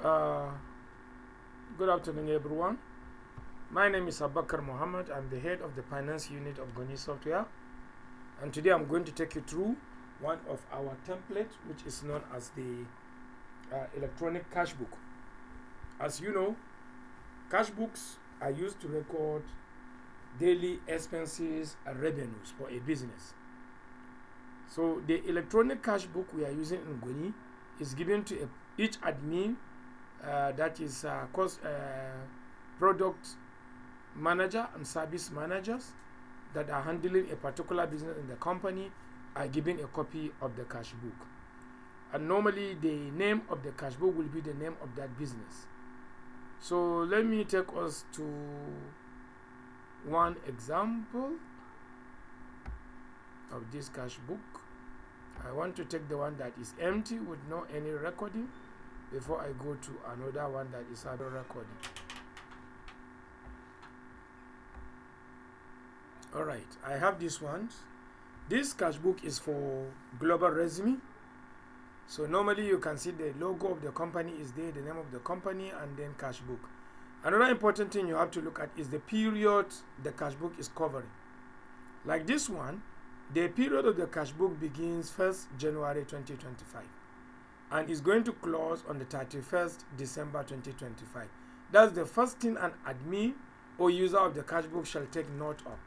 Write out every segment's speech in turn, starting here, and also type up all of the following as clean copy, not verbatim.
Uh, Good afternoon, everyone. My name is Abakar Mohammed. I'm the head of the finance unit of Gwani Software, and today I'm going to take you through one of our templates, which is known as the electronic cash book. As you know, cash books are used to record daily expenses and revenues for a business. So the electronic cash book we are using in Gwani is given to each admin, that is product manager and service managers that are handling a particular business in the company are given a copy of the cash book. And normally the name of the cash book will be the name of that business. So let me take us to one example of this cash book. I want to take the one that is empty with no any recording before I go to another one that is having recording. Alright, I have this one. This cash book is for global resume. So normally you can see the logo of the company is there, the name of the company, and then cash book. Another important thing you have to look at is the period the cash book is covering. Like this one, the period of the cash book begins 1st January 2025 and is going to close on the 31st December 2025. That's the first thing an admin or user of the cash book shall take note of.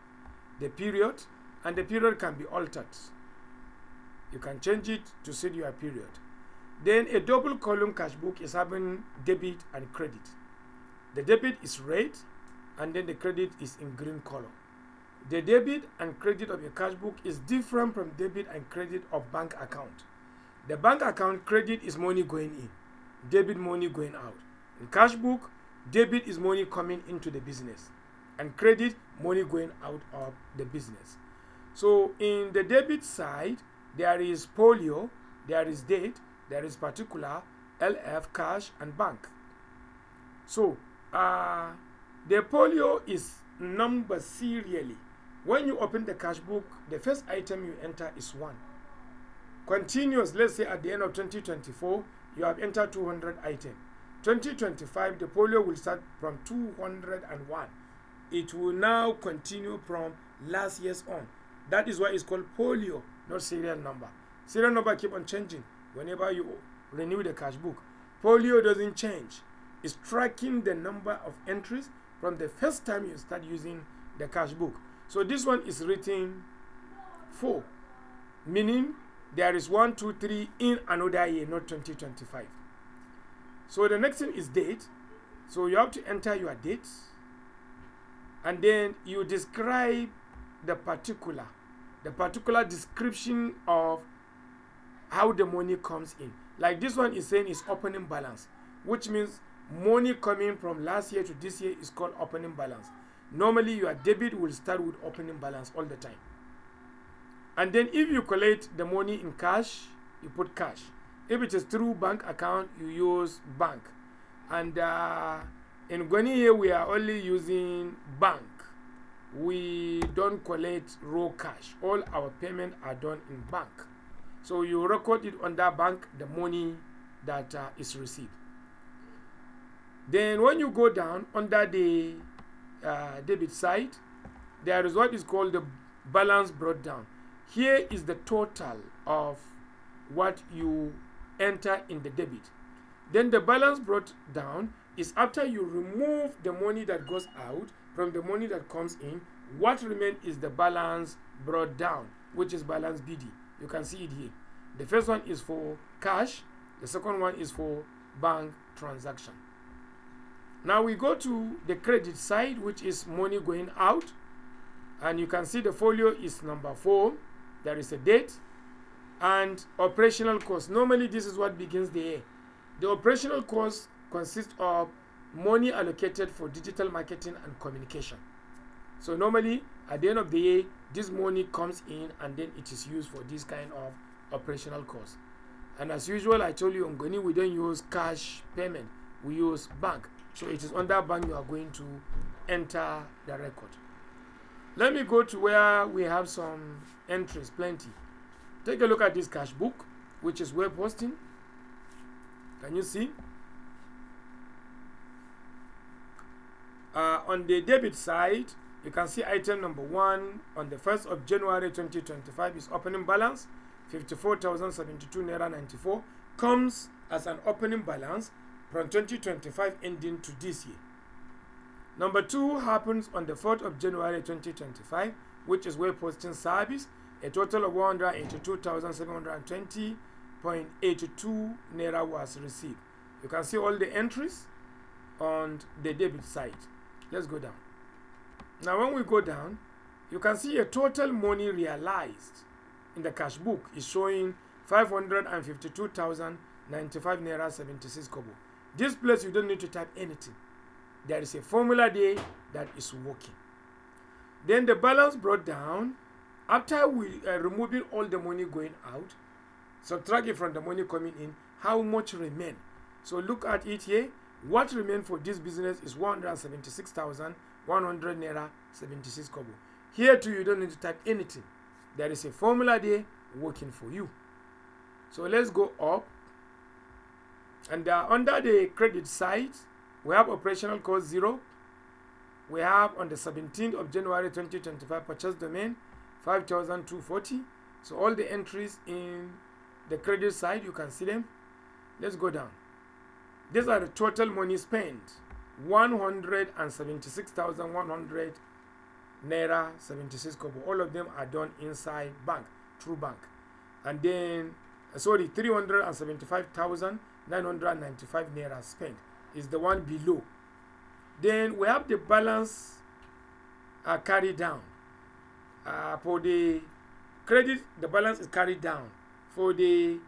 The period, and the period can be altered. You can change it to suit your period. Then a double column cash book is having debit and credit. The debit is red and then the credit is in green color. The debit and credit of a cash book is different from debit and credit of bank account. The bank account credit is money going in, debit money going out. In cash book, debit is money coming into the business and credit money going out of the business. So in the debit side, there is folio, there is date, there is particular, LF, cash, and bank. So the folio is numbered serially. When you open the cash book, the first item you enter is 1. Continuous, let's say at the end of 2024, you have entered 200 items. 2025, the folio will start from 201. It will now continue from last year's on. That is why it's called folio, not serial number. Serial number keep on changing whenever you renew the cash book. Folio doesn't change. It's tracking the number of entries from the first time you start using the cash book. So this one is written 4, meaning there is 1, 2, 3 in another year, not 2025. So the next thing is date. So you have to enter your date and then you describe the particular description of how the money comes in. Like this one is saying is opening balance, which means money coming from last year to this year is called opening balance. Normally your debit will start with opening balance all the time. And then if you collect the money in cash, you put cash. If it is through bank account, you use bank. And in Gwani here, we are only using bank. We don't collect raw cash. All our payments are done in bank. So you record it under bank, the money that is received. Then when you go down under the debit side, there is what is called the balance brought down. Here is the total of what you enter in the debit. Then the balance brought down is after you remove the money that goes out from the money that comes in. What remains is the balance brought down, which is balance BD. You can see it here. The first one is for cash. The second one is for bank transaction. Now we go to the credit side, which is money going out. And you can see the folio is number 4. There is a date and operational cost. Normally this is what begins the year. The operational cost consists of money allocated for digital marketing and communication. So normally at the end of the year, this money comes in and then it is used for this kind of operational cost. And as usual, I told you on Gwani, we don't use cash payment. We use bank. So it is under bank you are going to enter the record. Let me go to where we have some entries, plenty. Take a look at this cash book, which is web hosting. Can you see? on the debit side, you can see item number 1 on the 1st of January 2025 is opening balance 54,072 naira 94, comes as an opening balance from 2025 ending to this year. Number 2 happens on the 4th of January 2025, which is way posting service. A total of 182,720.82 naira was received. You can see all the entries on the debit side. Let's go down. Now when we go down, you can see a total money realized in the cash book is showing 552,095 naira 76 kobo. This place you don't need to type anything. There is a formula there that is working. Then the balance brought down after we removing all the money going out, subtract it from the money coming in, how much remain. So look at it here. What remain for this business is 176,100 naira 76 kobo. Here too, you don't need to type anything. There is a formula there working for you. So let's go up. And under the credit side, we have operational cost 0. We have on the 17th of January 2025 purchase domain 5,240. So all the entries in the credit side, you can see them. Let's go down. These are the total money spent, 176,100 naira 76 kobo. All of them are done inside bank, through bank. And then, 375,995 naira spent is the one below. Then we have the balance carried down. For the credit, the balance is carried down. For the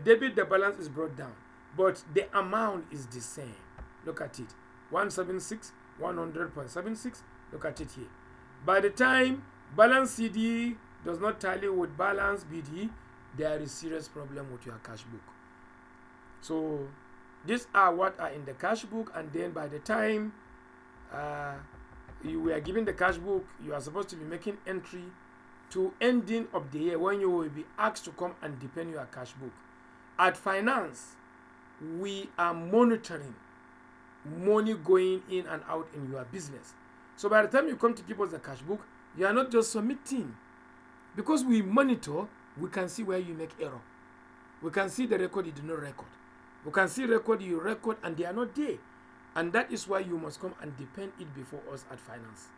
debit, the balance is brought down. But the amount is the same. Look at it. 176, 100.76. Look at it here. By the time balance CD does not tally with balance BD, there is serious problem with your cash book. So these are what are in the cash book, and then by the time you were given the cash book, you are supposed to be making entry to ending of the year when you will be asked to come and depend your cash book. At finance, we are monitoring money going in and out in your business. So by the time you come to give us the cash book, you are not just submitting. Because we monitor, we can see where you make error. We can see the record you do not record. We can see record you record and they are not there. And that is why you must come and depend it before us at finance.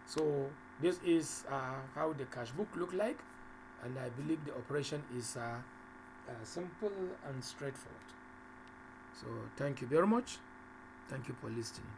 So this is how the cash book look like. And I believe the operation is simple and straightforward. So thank you very much. Thank you for listening.